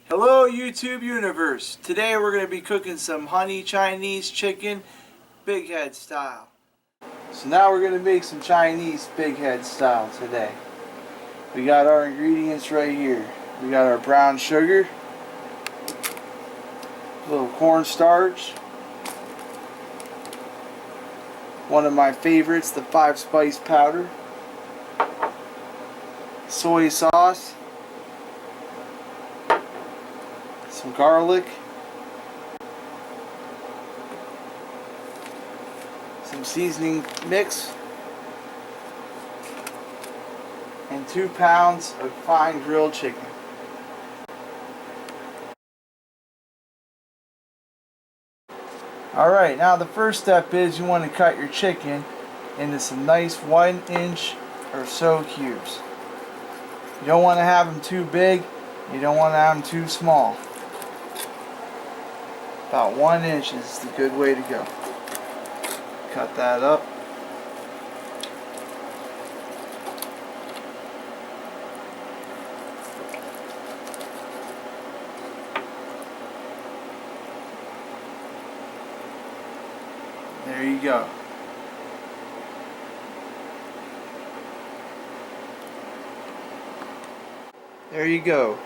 Hello YouTube universe. Today we're going to be cooking some honey Chinese chicken Big Head style. So now we're going to make some Chinese Big Head style today. We got our ingredients right here. We got our brown sugar, a little cornstarch, one of my favorites, the 5-spice powder, soy sauce, some garlic, some seasoning mix, and 2 pounds of fine grilled chicken. Alright, now the first step is you want to cut your chicken into some nice 1-inch or so cubes. You don't want to have them too big, you don't want to have them too small. About 1 inch is the good way to go. Cut that up. There you go. There you go.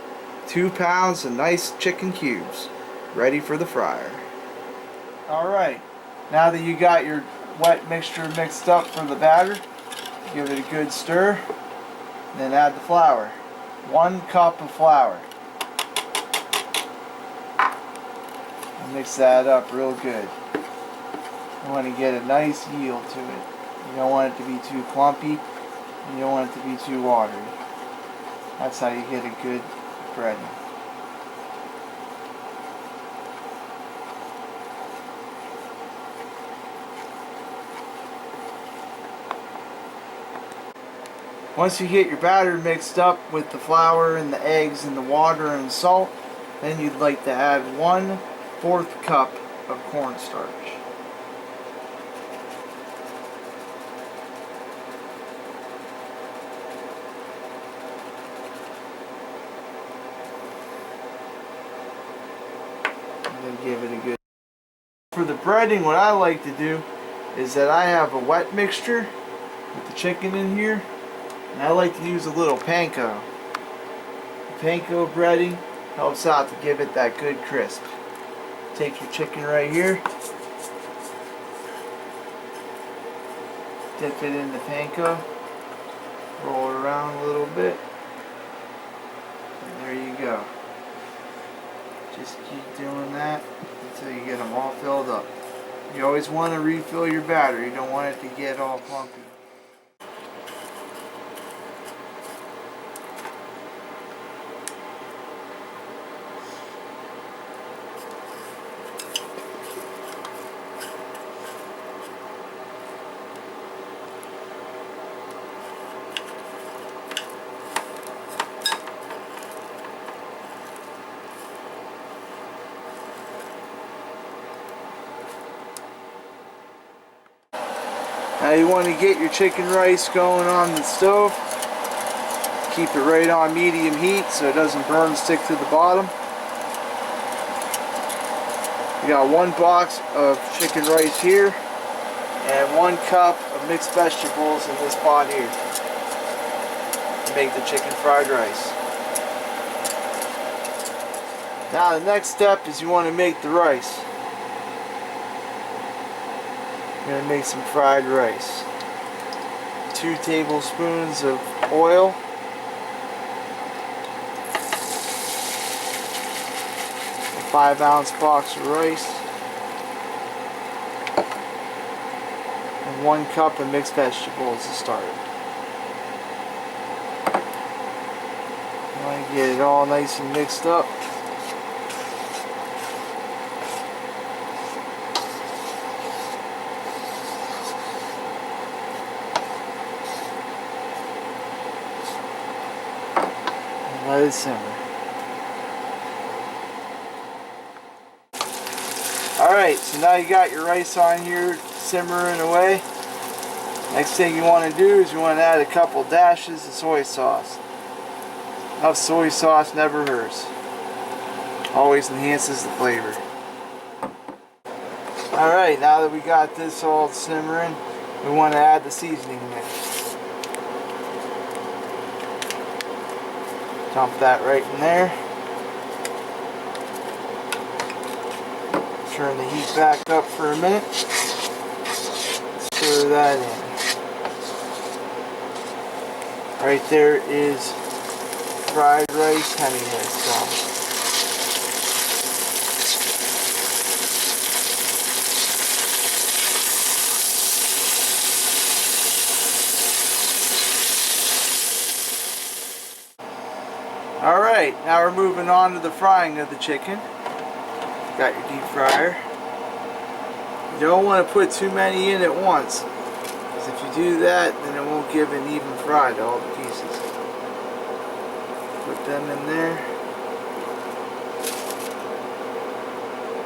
2 pounds of nice chicken cubes, ready for the fryer. Alright, now that you got your wet mixture mixed up for the batter, give it a good stir, then add the flour. 1 cup of flour. And mix that up real good. You want to get a nice yield to it. You don't want it to be too clumpy, and you don't want it to be too watery. That's how you get a good breading. Once you get your batter mixed up with the flour and the eggs and the water and salt, then you'd like to add 1/4 cup of cornstarch. And then give it a good... For the breading, what I like to do is that I have a wet mixture with the chicken in here. And I like to use a little panko. The panko breading helps out to give it that good crisp. Take your chicken right here, dip it in the panko, roll it around a little bit, and there you go. Just keep doing that until you get them all filled up. You always want to refill your batter. You don't want it to get all clumpy. Now you want to get your chicken rice going on the stove. Keep it right on medium heat so it doesn't burn and stick to the bottom. We got 1 box of chicken rice here and 1 cup of mixed vegetables in this pot here to make the chicken fried rice. Now the next step is you want to make the rice. We're going to make some fried rice. 2 tablespoons of oil. A 5-ounce box of rice. And 1 cup of mixed vegetables to start. You want to get it all nice and mixed up. Let it simmer. Alright, so now you got your rice on here simmering away. Next thing you want to do is you want to add a couple dashes of soy sauce. Enough soy sauce never hurts. Always enhances the flavor. Alright, now that we got this all simmering, we want to add the seasoning mix. Dump that right in there. Turn the heat back up for a minute. Stir that in. Right there is fried rice honey sauce. Alright, now we're moving on to the frying of the chicken. Got your deep fryer. You don't want to put too many in at once, because if you do that, then it won't give an even fry to all the pieces. Put them in there.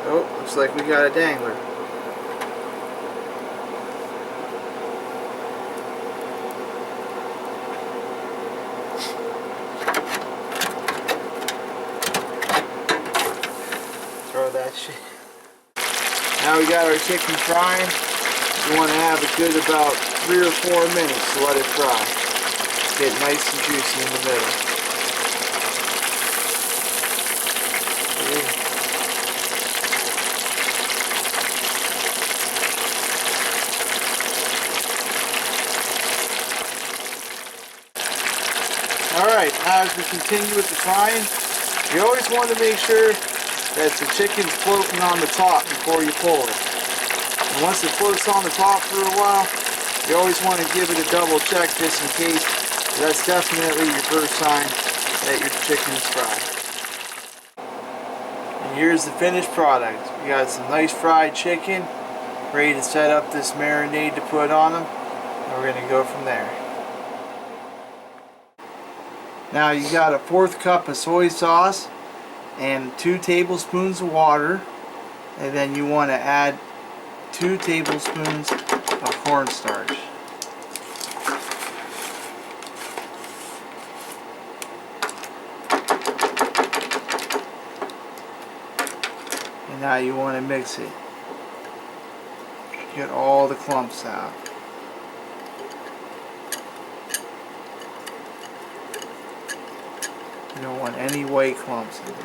Oh, looks like we got a dangler. Throw that shit. Now we got our chicken frying. You want to have a good about 3 or 4 minutes to let it fry. Get nice and juicy in the middle. Okay. Alright, now as we continue with the frying, you always want to make sure that the chicken's floating on the top before you pull it. And once it floats on the top for a while, you always want to give it a double check just in case. That's definitely your first sign that your chicken is fried. And here's the finished product. We got some nice fried chicken, ready to set up this marinade to put on them, and we're going to go from there. Now you got a 1/4 cup of soy sauce and 2 tablespoons of water, and then you want to add 2 tablespoons of cornstarch. And now you want to mix it. Get all the clumps out. You don't want any white clumps in there.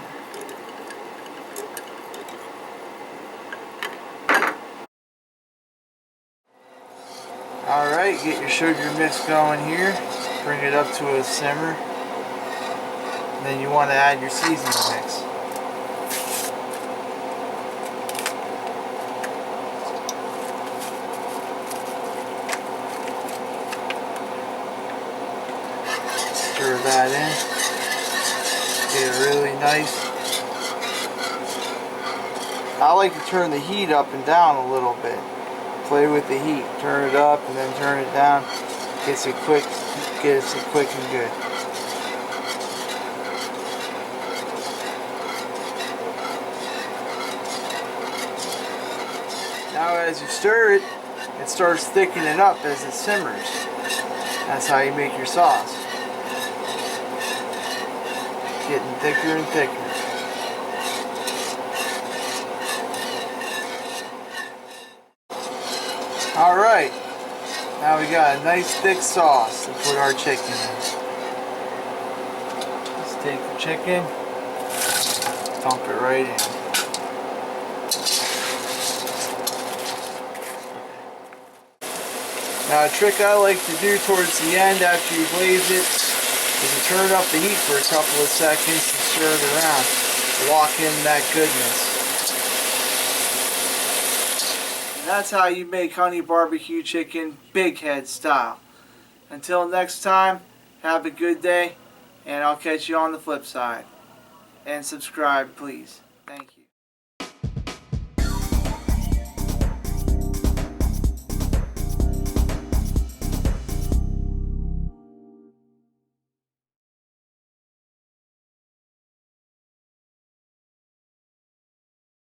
Alright, get your sugar mix going here. Bring it up to a simmer. And then you want to add your seasoning mix. Stir that in. Get it really nice. I like to turn the heat up and down a little bit. Play with the heat. Turn it up and then turn it down. Gets it quick and good. Now as you stir it, it starts thickening up as it simmers. That's how you make your sauce. Getting thicker and thicker. Alright, now we got a nice thick sauce to put our chicken in. Let's take the chicken, dump it right in. Now a trick I like to do towards the end after you glaze it is to turn up the heat for a couple of seconds and stir it around to lock in that goodness. And that's how you make honey barbecue chicken Big Head style. Until next time, have a good day, and I'll catch you on the flip side. And subscribe, please. Thank you.